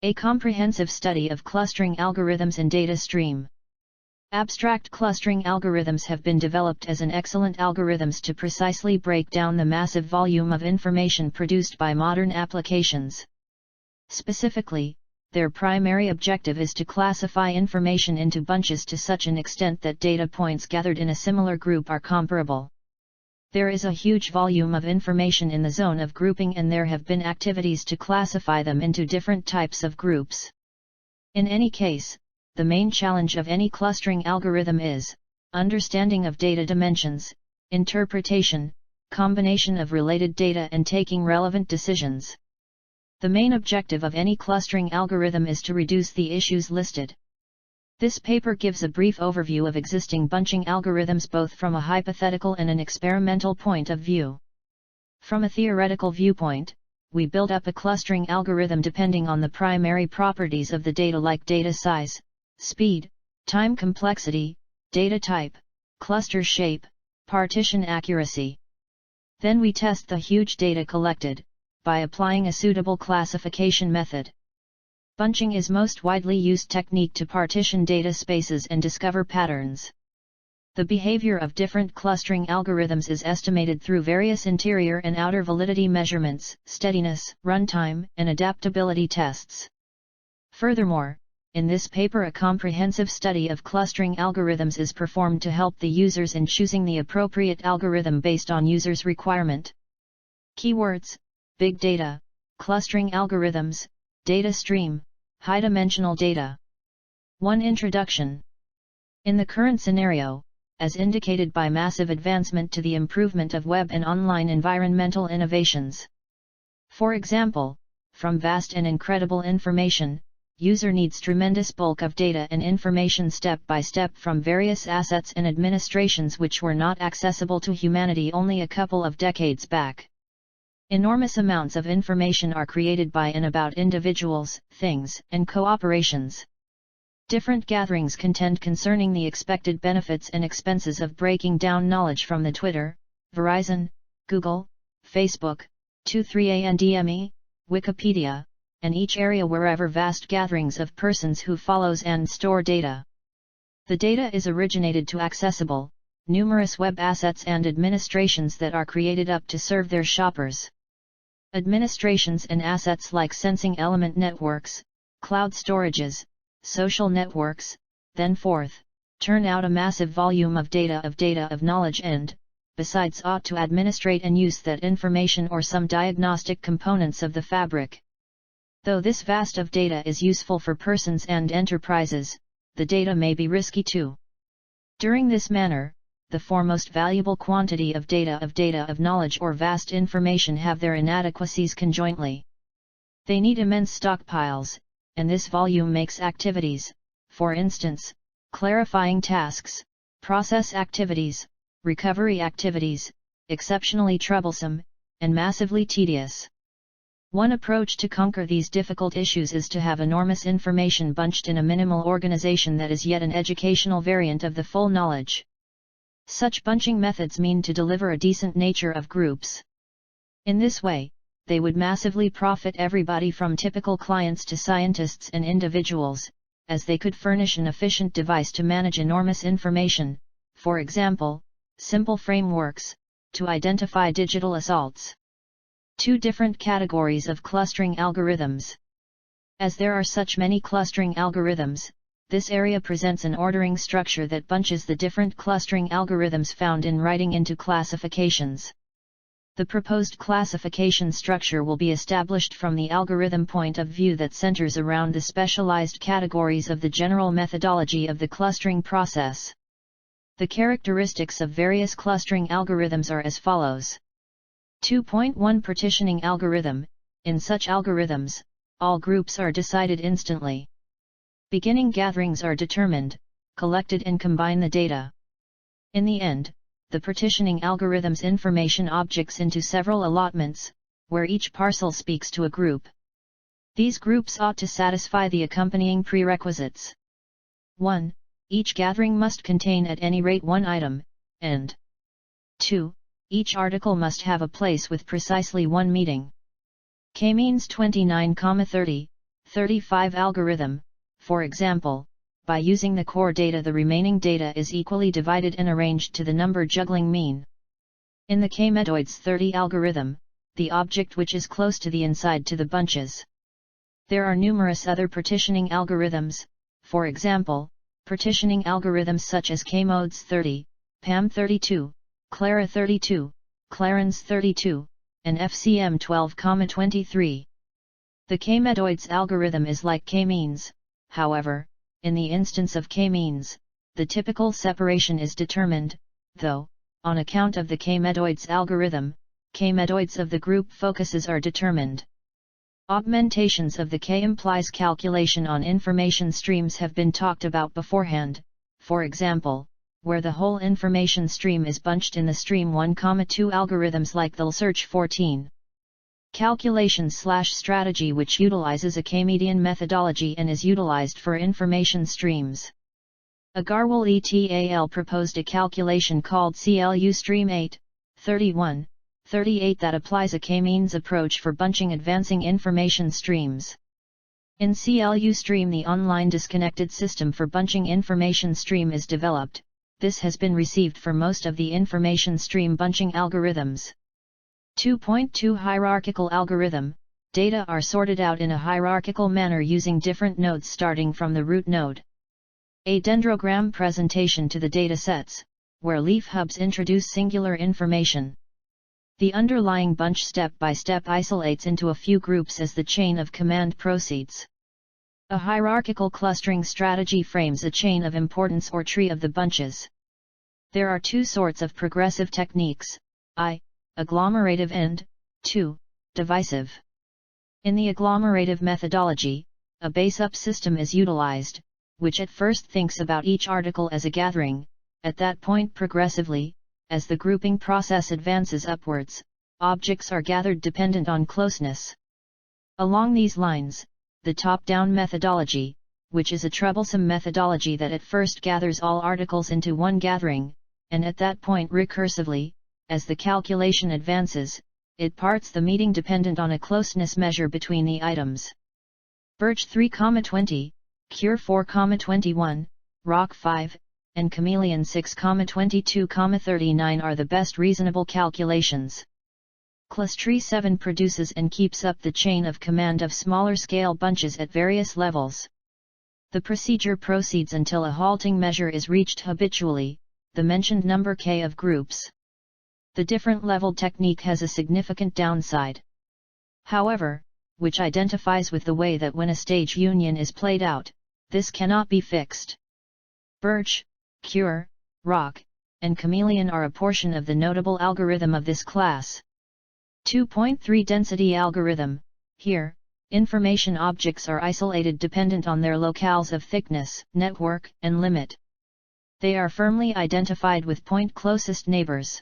A comprehensive study of clustering algorithms and data stream. Abstract clustering algorithms have been developed as an excellent algorithms to precisely break down the massive volume of information produced by modern applications. Specifically, their primary objective is to classify information into bunches to such an extent that data points gathered in a similar group are comparable. There is a huge volume of information in the zone of grouping, and there have been activities to classify them into different types of groups. In any case, the main challenge of any clustering algorithm is understanding of data dimensions, interpretation, combination of related data, and taking relevant decisions. The main objective of any clustering algorithm is to reduce the issues listed. This paper gives a brief overview of existing bunching algorithms both from a hypothetical and an experimental point of view. From a theoretical viewpoint, we build up a clustering algorithm depending on the primary properties of the data like data size, speed, time complexity, data type, cluster shape, partition accuracy. Then we test the huge data collected, by applying a suitable classification method. Bunching is most widely used technique to partition data spaces and discover patterns. The behavior of different clustering algorithms is estimated through various interior and outer validity measurements, steadiness, runtime, and adaptability tests. Furthermore, in this paper a comprehensive study of clustering algorithms is performed to help the users in choosing the appropriate algorithm based on users' requirement. Keywords: big data, clustering algorithms, data stream, high-dimensional data. 1. Introduction. In the current scenario, as indicated by massive advancement to the improvement of web and online environmental innovations. For example, from vast and incredible information, user needs tremendous bulk of data and information step by step from various assets and administrations which were not accessible to humanity only a couple of decades back. Enormous amounts of information are created by and about individuals, things, and cooperations. Different gatherings contend concerning the expected benefits and expenses of breaking down knowledge from the Twitter, Verizon, Google, Facebook, 23andMe, Wikipedia, and each area wherever vast gatherings of persons who follows and store data. The data is originated to accessible, numerous web assets and administrations that are created up to serve their shoppers. Administrations and assets like sensing element networks, cloud storages, social networks, then forth, turn out a massive volume of data of knowledge and, besides ought to administrate and use that information or some diagnostic components of the fabric. Though this vast of data is useful for persons and enterprises, the data may be risky too. During this manner, the foremost valuable quantity of data of knowledge or vast information have their inadequacies conjointly. They need immense stockpiles, and this volume makes activities, for instance, clarifying tasks, process activities, recovery activities, exceptionally troublesome, and massively tedious. One approach to conquer these difficult issues is to have enormous information bunched in a minimal organization that is yet an educational variant of the full knowledge. Such bunching methods mean to deliver a decent nature of groups. In this way, they would massively profit everybody from typical clients to scientists and individuals, as they could furnish an efficient device to manage enormous information, for example, simple frameworks, to identify digital assaults. 2 different categories of clustering algorithms. As there are such many clustering algorithms, this area presents an ordering structure that bunches the different clustering algorithms found in writing into classifications. The proposed classification structure will be established from the algorithm point of view that centers around the specialized categories of the general methodology of the clustering process. The characteristics of various clustering algorithms are as follows. 2.1 Partitioning algorithm. In such algorithms, all groups are decided instantly. Beginning gatherings are determined, collected and combine the data. In the end, the partitioning algorithm's information objects into several allotments, where each parcel speaks to a group. These groups ought to satisfy the accompanying prerequisites. 1. Each gathering must contain at any rate one item, and 2. Each article must have a place with precisely one meeting. K-means 29,30, 35 algorithm, for example, by using the core data the remaining data is equally divided and arranged to the number juggling mean. In the k-metoids 30 algorithm, the object which is close to the inside to the bunches. There are numerous other partitioning algorithms, for example, partitioning algorithms such as k-modes 30, PAM 32, Clara 32, Clarence 32, and FCM 12,23. The k-metoids algorithm is like k-means, however, in the instance of k-means, the typical separation is determined, though, on account of the k-metoids algorithm, k-metoids of the group focuses are determined. Augmentations of the k-implies calculation on information streams have been talked about beforehand, for example, where the whole information stream is bunched in the stream 1, 2 algorithms like the Search 14. Calculation/strategy which utilizes a k-median methodology and is utilized for information streams. Agarwal et al. Proposed a calculation called CLU Stream 8, 31, 38 that applies a k-means approach for bunching advancing information streams. In CLU Stream the online disconnected system for bunching information stream is developed. This has been received for most of the information stream bunching algorithms. 2.2 Hierarchical algorithm. Data are sorted out in a hierarchical manner using different nodes starting from the root node. A dendrogram presentation to the data sets, where leaf hubs introduce singular information. The underlying bunch step by step isolates into a few groups as the chain of command proceeds. A hierarchical clustering strategy frames a chain of importance or tree of the bunches. There are two sorts of progressive techniques, I, agglomerative and, 2, divisive. In the agglomerative methodology, a base-up system is utilized, which at first thinks about each article as a gathering. At that point progressively, as the grouping process advances upwards, objects are gathered dependent on closeness. Along these lines, the top-down methodology, which is a troublesome methodology that at first gathers all articles into one gathering, and at that point recursively, as the calculation advances, it parts the meeting dependent on a closeness measure between the items. Birch 3,20, Cure 4,21, Rock 5, and Chameleon 6,22,39 are the best reasonable calculations. Clustree 7 produces and keeps up the chain of command of smaller scale bunches at various levels. The procedure proceeds until a halting measure is reached habitually, the mentioned number k of groups. The different level technique has a significant downside, however, which identifies with the way that when a stage union is played out, this cannot be fixed. Birch, Cure, Rock, and Chameleon are a portion of the notable algorithm of this class. 2.3 Density algorithm. Here, information objects are isolated dependent on their locales of thickness, network, and limit. They are firmly identified with point closest neighbors.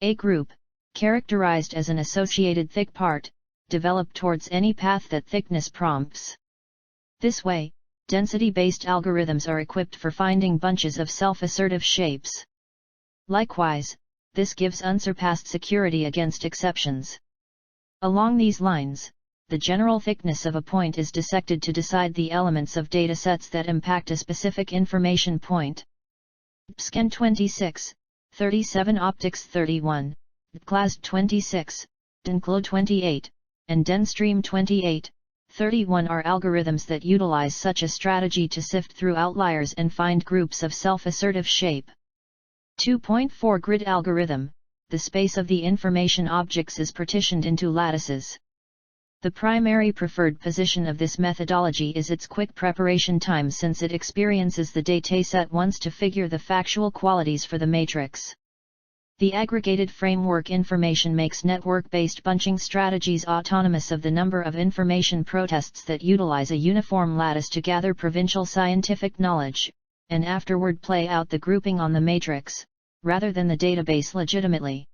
A group, characterized as an associated thick part, developed towards any path that thickness prompts. This way, density-based algorithms are equipped for finding bunches of self-assertive shapes. Likewise, this gives unsurpassed security against exceptions. Along these lines, the general thickness of a point is dissected to decide the elements of datasets that impact a specific information point. Scan 26, 37 Optics 31, DCLAS 26, DENCLO 28, and DENStream 28, 31 are algorithms that utilize such a strategy to sift through outliers and find groups of self-assertive shape. 2.4 Grid algorithm. The space of the information objects is partitioned into lattices. The primary preferred position of this methodology is its quick preparation time since it experiences the dataset once to figure the factual qualities for the matrix. The aggregated framework information makes network-based bunching strategies autonomous of the number of information protests that utilize a uniform lattice to gather provincial scientific knowledge, and afterward play out the grouping on the matrix, rather than the database legitimately.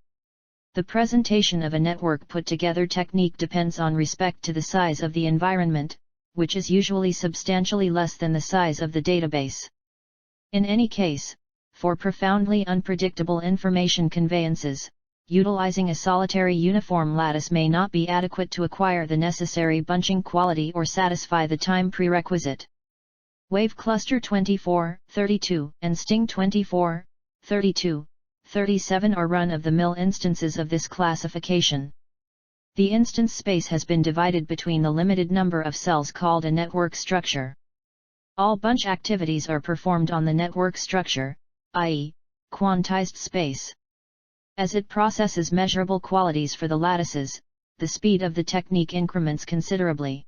The presentation of a network put-together technique depends on respect to the size of the environment, which is usually substantially less than the size of the database. In any case, for profoundly unpredictable information conveyances, utilizing a solitary uniform lattice may not be adequate to acquire the necessary bunching quality or satisfy the time prerequisite. Wave Cluster 24, 32, and Sting 24, 32, 37 are run-of-the-mill instances of this classification. The instance space has been divided between the limited number of cells called a network structure. All bunch activities are performed on the network structure, i.e., quantized space. As it processes measurable qualities for the lattices, the speed of the technique increments considerably.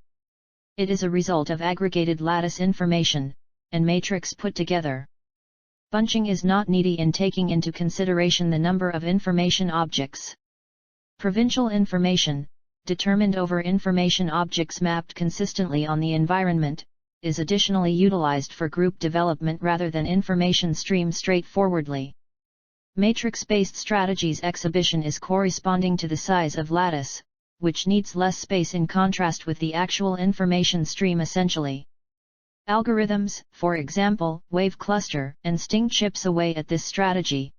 It is a result of aggregated lattice information, and matrix put together. Bunching is not needy in taking into consideration the number of information objects. Provincial information, determined over information objects mapped consistently on the environment, is additionally utilized for group development rather than information stream straightforwardly. Matrix-based strategies exhibition is corresponding to the size of lattice, which needs less space in contrast with the actual information stream essentially. Algorithms, for example, Wave Cluster and Sting chips away at this strategy.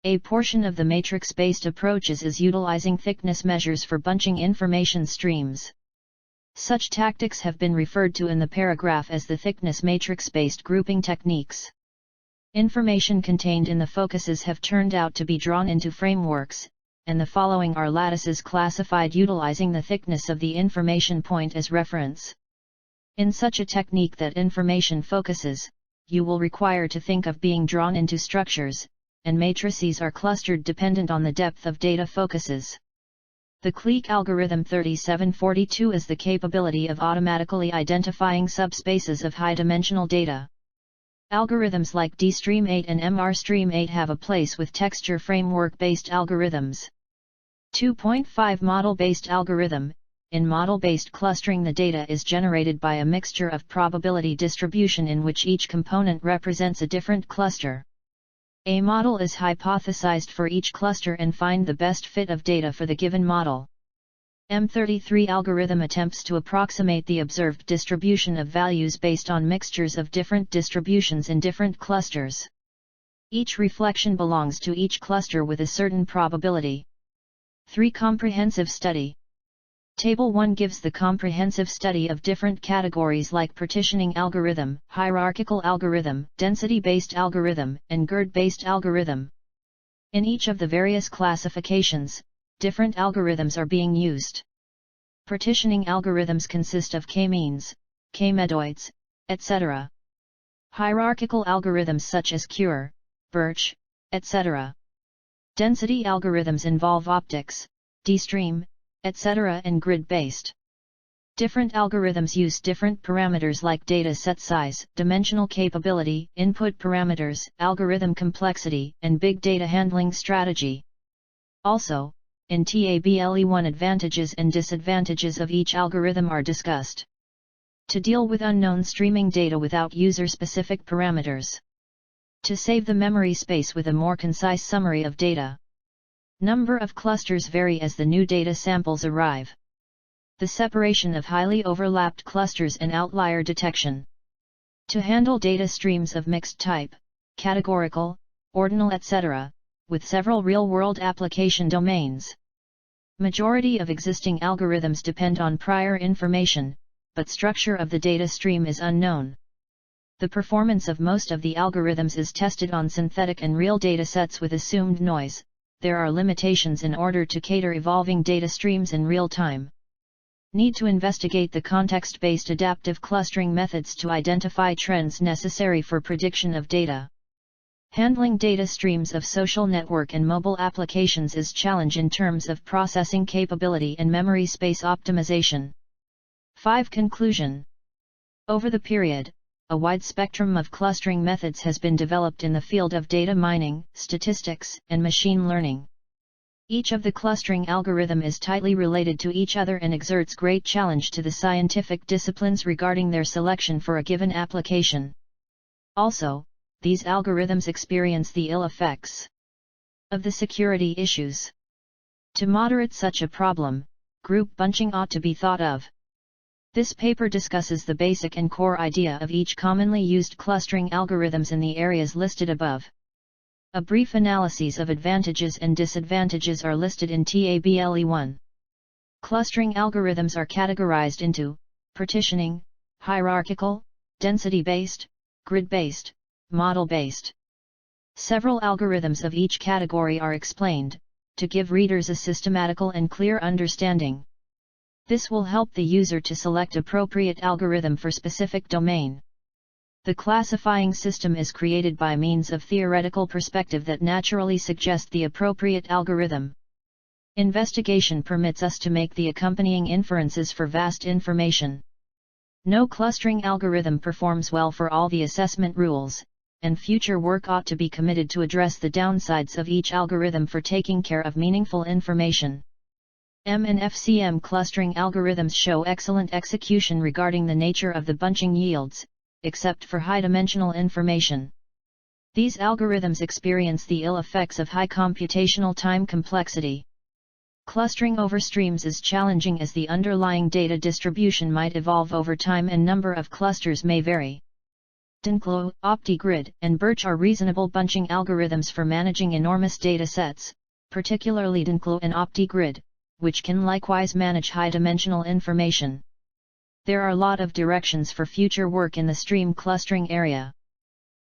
A portion of the matrix-based approaches is utilizing thickness measures for bunching information streams. Such tactics have been referred to in the paragraph as the thickness matrix-based grouping techniques. Information contained in the focuses have turned out to be drawn into frameworks, and the following are lattices classified utilizing the thickness of the information point as reference. In such a technique that information focuses, you will require to think of being drawn into structures, and matrices are clustered dependent on the depth of data focuses. The clique algorithm 3742 is the capability of automatically identifying subspaces of high-dimensional data. Algorithms like DStream8 and MRStream8 have a place with texture framework-based algorithms. 2.5 Model-based algorithm. In model-based clustering, the data is generated by a mixture of probability distribution in which each component represents a different cluster. A model is hypothesized for each cluster and find the best fit of data for the given model. M33 algorithm attempts to approximate the observed distribution of values based on mixtures of different distributions in different clusters. Each reflection belongs to each cluster with a certain probability. 3. Comprehensive study. Table 1 gives the comprehensive study of different categories like partitioning algorithm, hierarchical algorithm, density-based algorithm, and GERD-based algorithm. In each of the various classifications, different algorithms are being used. Partitioning algorithms consist of k-means, k-medoids, etc. Hierarchical algorithms such as Cure, Birch, etc. Density algorithms involve optics, DStream, etc. and grid-based. Different algorithms use different parameters like data set size, dimensional capability, input parameters, algorithm complexity, and big data handling strategy. Also, in TABLE1 advantages and disadvantages of each algorithm are discussed. To deal with unknown streaming data without user-specific parameters. To save the memory space with a more concise summary of data. Number of clusters vary as the new data samples arrive. The separation of highly overlapped clusters and outlier detection. To handle data streams of mixed type, categorical, ordinal etc., with several real-world application domains. Majority of existing algorithms depend on prior information, but structure of the data stream is unknown. The performance of most of the algorithms is tested on synthetic and real datasets with assumed noise. There are limitations in order to cater evolving data streams in real time. Need to investigate the context-based adaptive clustering methods to identify trends necessary for prediction of data. Handling data streams of social network and mobile applications is challenge in terms of processing capability and memory space optimization. 5. Conclusion. Over the period, a wide spectrum of clustering methods has been developed in the field of data mining, statistics, and machine learning. Each of the clustering algorithm is tightly related to each other and exerts great challenge to the scientific disciplines regarding their selection for a given application. Also, these algorithms experience the ill effects of the security issues. To moderate such a problem, group bunching ought to be thought of. This paper discusses the basic and core idea of each commonly used clustering algorithms in the areas listed above. A brief analysis of advantages and disadvantages are listed in Table 1. Clustering algorithms are categorized into partitioning, hierarchical, density-based, grid-based, model-based. Several algorithms of each category are explained, to give readers a systematical and clear understanding. This will help the user to select appropriate algorithm for specific domain. The classifying system is created by means of theoretical perspective that naturally suggest the appropriate algorithm. Investigation permits us to make the accompanying inferences for vast information. No clustering algorithm performs well for all the assessment rules, and future work ought to be committed to address the downsides of each algorithm for taking care of meaningful information. M and FCM clustering algorithms show excellent execution regarding the nature of the bunching yields, except for high-dimensional information. These algorithms experience the ill effects of high computational time complexity. Clustering over streams is challenging as the underlying data distribution might evolve over time and number of clusters may vary. Dinklo, OptiGrid, and Birch are reasonable bunching algorithms for managing enormous data sets, particularly Dinklo and OptiGrid, which can likewise manage high-dimensional information. There are a lot of directions for future work in the stream clustering area.